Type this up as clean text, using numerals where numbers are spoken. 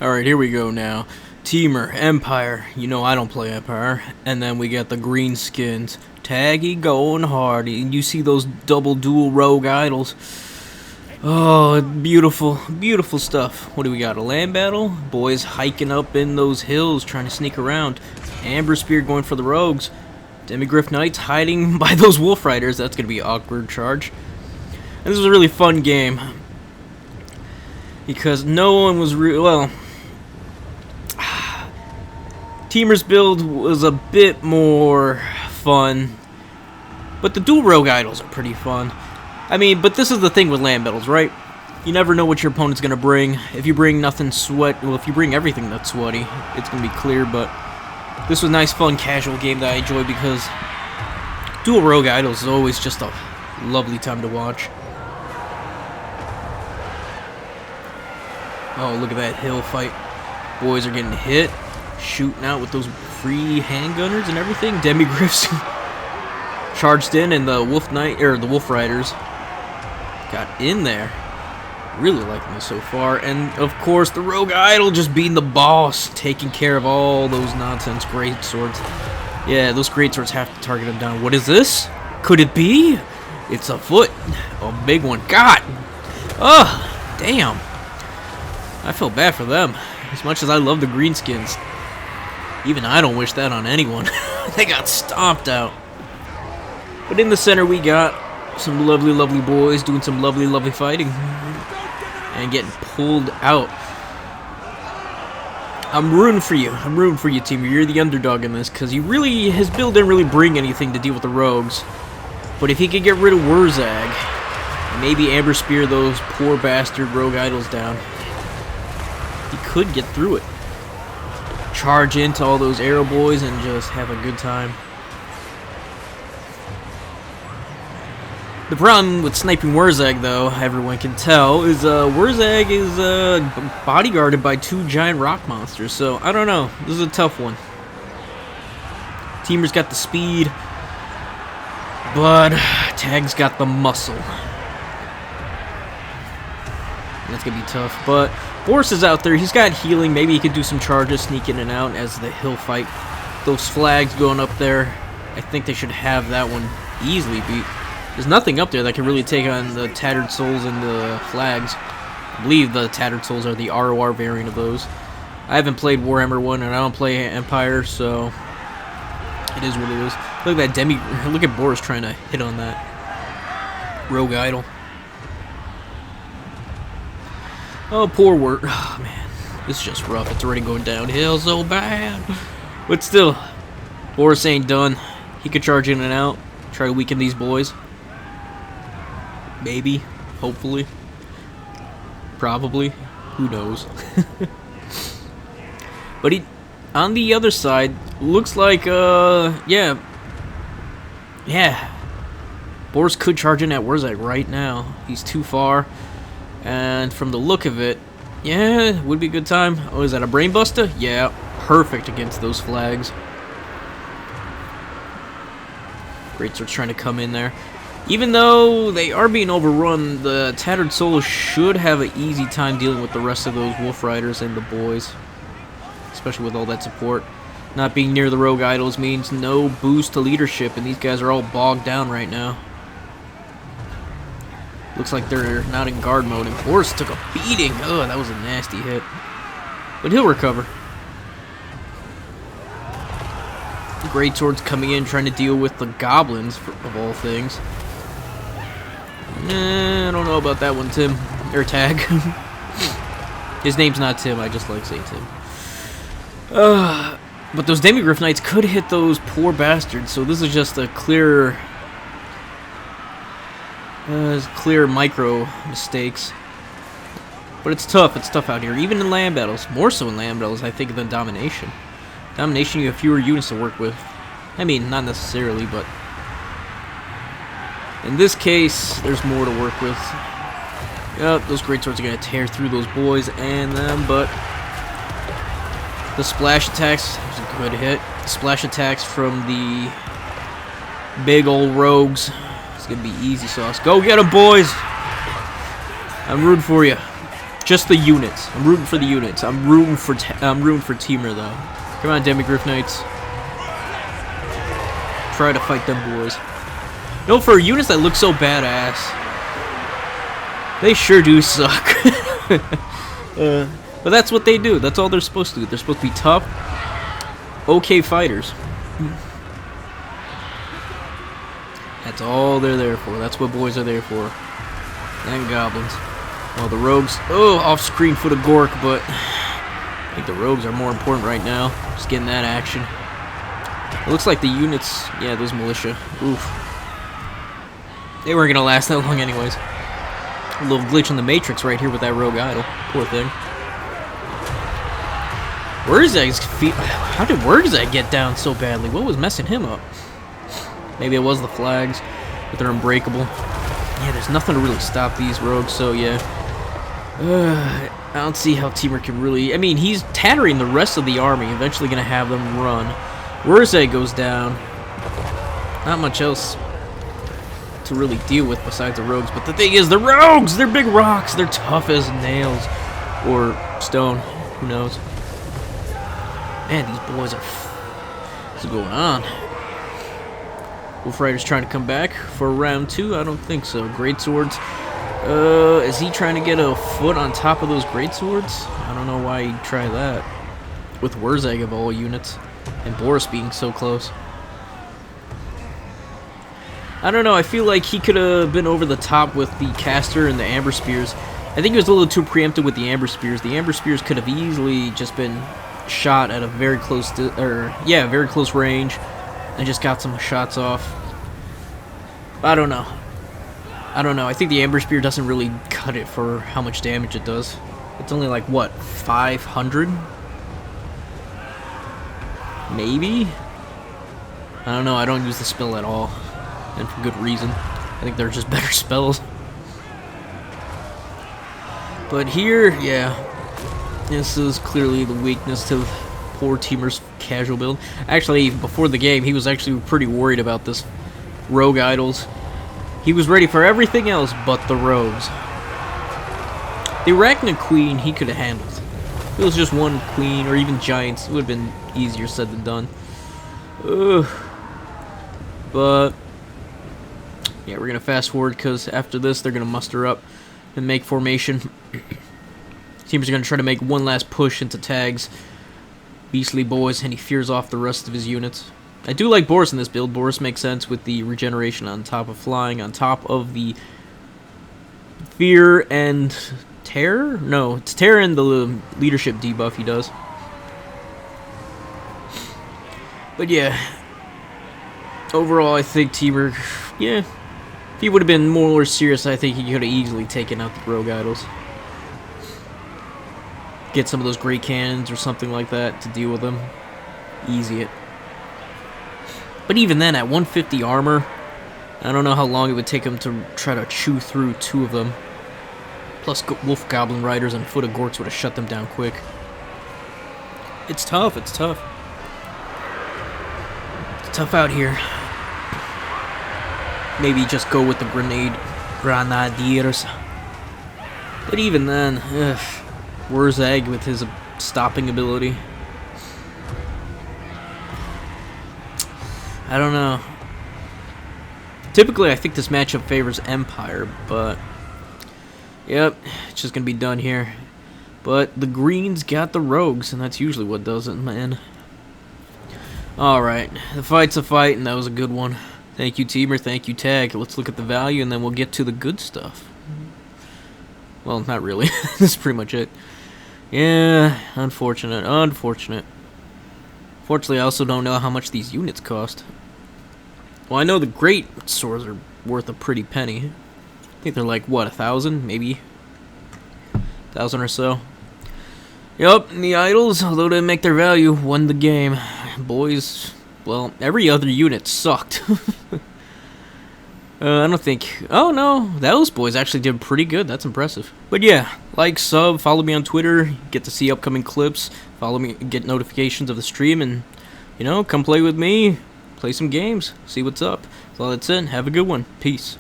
Alright, here we go now. TMiR, Empire. You know I don't play Empire. And then we got the Greenskins. Taggy going hard. And you see those double dual rogue idols. Oh, beautiful, beautiful stuff. What do we got? A land battle? Boys hiking up in those hills trying to sneak around. Amber Spear going for the rogues. Demigryph Knights hiding by those Wolf Riders. That's going to be an awkward charge. And this was a really fun game. Because no one was well, TMiR's build was a bit more fun, but the dual rogue idols are pretty fun. I mean, but this is the thing with land battles, right? You never know what your opponent's gonna bring. If you bring nothing if you bring everything that's sweaty, it's gonna be clear. But this was a nice, fun, casual game that I enjoyed because dual rogue idols is always just a lovely time to watch. Oh, look at that hill fight. Boys are getting hit. Shooting out with those free handgunners and everything. Demigryphs charged in, and the Wolf Riders got in there. Really liking this so far. And of course, the Rogue Idol just being the boss, taking care of all those nonsense great swords. Yeah, those great swords have to target them down. What is this? Could it be? It's a foot. A big one. God! Ugh! Damn. I feel bad for them. As much as I love the Greenskins, even I don't wish that on anyone. They got stomped out. But in the center we got some lovely, lovely boys doing some lovely, lovely fighting. And getting pulled out. I'm rooting for you. I'm rooting for you, team. You're the underdog in this, because his build didn't really bring anything to deal with the rogues. But if he could get rid of Wurzag, and maybe Amber Spear those poor bastard rogue idols down, he could get through it. Charge into all those arrow boys and just have a good time. The problem with sniping Wurzag, though, everyone can tell, is Wurzag is bodyguarded by two giant rock monsters, so I don't know. This is a tough one. TMiR's got the speed, but Tagg's got the muscle. That's gonna be tough, but Boris is out there. He's got healing. Maybe he could do some charges, sneak in and out as the hill fight. Those flags going up there, I think they should have that one easily beat. There's nothing up there that can really take on the Tattered Souls and the flags. I believe the Tattered Souls are the ROR variant of those. I haven't played Warhammer 1 and I don't play Empire, so it is what it is. Look at that look at Boris trying to hit on that rogue idol. Oh, poor work. Oh, man. This is just rough. It's already going downhill so bad. But still, Boris ain't done. He could charge in and out. Try to weaken these boys. Maybe. Hopefully. Probably. Who knows? But on the other side, looks like, yeah. Boris could charge in at Wurzag right now. He's too far. And from the look of it, yeah, would be a good time. Oh, is that a brainbuster? Yeah, perfect against those flags. Greatsword's trying to come in there. Even though they are being overrun, the Tattered Souls should have an easy time dealing with the rest of those Wolf Riders and the boys. Especially with all that support. Not being near the Rogue Idols means no boost to leadership, and these guys are all bogged down right now. Looks like they're not in guard mode, and Boris took a beating. Oh, that was a nasty hit. But he'll recover. The Greatsword's coming in, trying to deal with the goblins, of all things. I don't know about that one, Tim. Or Tagg. His name's not Tim, I just like saying Tim. But those Demigryph Knights could hit those poor bastards, so this is just a clear micro mistakes. But it's tough out here, even in land battles. More so in land battles, I think, than Domination. Domination, you have fewer units to work with. I mean, not necessarily, but in this case, there's more to work with. Yep, those greatswords are going to tear through those boys and them, but the splash attacks was a good hit. Splash attacks from the big old rogues. It's going to be easy sauce. Go get them, boys! I'm rooting for you. Just the units. I'm rooting for the units. I'm rooting for TMiR though. Come on, Demigriff Knights. Try to fight them boys. You know, for units that look so badass, they sure do suck. But that's what they do. That's all they're supposed to do. They're supposed to be tough, okay fighters. That's all they're there for. That's what boys are there for. And goblins. Well, the rogues, off-screen for the Gork, but I think the rogues are more important right now. Just getting that action. It looks like the units, yeah, those militia. Oof. They weren't gonna last that long anyways. A little glitch in the Matrix right here with that rogue idol. Poor thing. Wurzag's feet. How did Wurzag get down so badly? What was messing him up? Maybe it was the flags, but they're unbreakable. Yeah, there's nothing to really stop these rogues, so yeah. I don't see how TMiR can really... I mean, he's tattering the rest of the army, eventually going to have them run. Wurzag goes down. Not much else to really deal with besides the rogues, but the thing is, the rogues! They're big rocks! They're tough as nails. Or stone. Who knows? Man, these boys are... What's going on? Wolf Rider's trying to come back for round 2? I don't think so. Great swords. Is he trying to get a foot on top of those great swords? I don't know why he'd try that. With Wurzag of all units. And Boris being so close. I don't know. I feel like he could have been over the top with the caster and the amber spears. I think he was a little too preemptive with the amber spears. The amber spears could have easily just been shot at a very close, very close range. And just got some shots off. I don't know. I think the Amber Spear doesn't really cut it for how much damage it does. It's only like, what, 500? Maybe? I don't know. I don't use the spell at all. And for good reason. I think they're just better spells. But here, yeah. This is clearly the weakness to poor TMiR's casual build. Actually, before the game, he was actually pretty worried about this rogue idols. He was ready for everything else but the rogues. The Arachnid Queen, he could have handled. If it was just one queen, or even giants, it would have been easier said than done. But, yeah, we're going to fast forward, because after this, they're going to muster up and make formation. TMiR's going to try to make one last push into Tagg's beastly boys, and he fears off the rest of his units. I do like Boris in this build. Boris makes sense with the regeneration on top of flying, on top of the fear and terror? No, it's terror and the leadership debuff he does. But yeah, overall I think TMiR, yeah, if he would have been more serious, I think he could have easily taken out the rogue idols. Get some of those great cannons or something like that to deal with them. Easy it. But even then, at 150 armor, I don't know how long it would take him to try to chew through 2 of them. Plus, Wolf Goblin Riders and Foot of Gorks would have shut them down quick. It's tough, it's tough. It's tough out here. Maybe just go with the Grenadiers. But even then, Wurzag with his stopping ability. I don't know. Typically, I think this matchup favors Empire, but... Yep, it's just gonna be done here. But the Greens got the Rogues, and that's usually what does it, man. Alright, the fight's a fight, and that was a good one. Thank you, TMiR, thank you, Tagg. Let's look at the value, and then we'll get to the good stuff. Well, not really. This is pretty much it. Yeah, unfortunate, unfortunate. Fortunately, I also don't know how much these units cost. Well, I know the great swords are worth a pretty penny. I think they're like, what, 1,000? Maybe 1,000 or so. Yup, and the idols, although they make their value, won the game. Boys, well, every other unit sucked. I don't think... Oh, no. Those boys actually did pretty good. That's impressive. But yeah, like, sub, follow me on Twitter. Get to see upcoming clips. Follow me, get notifications of the stream. And, you know, come play with me. Play some games. See what's up. So that's it. Have a good one. Peace.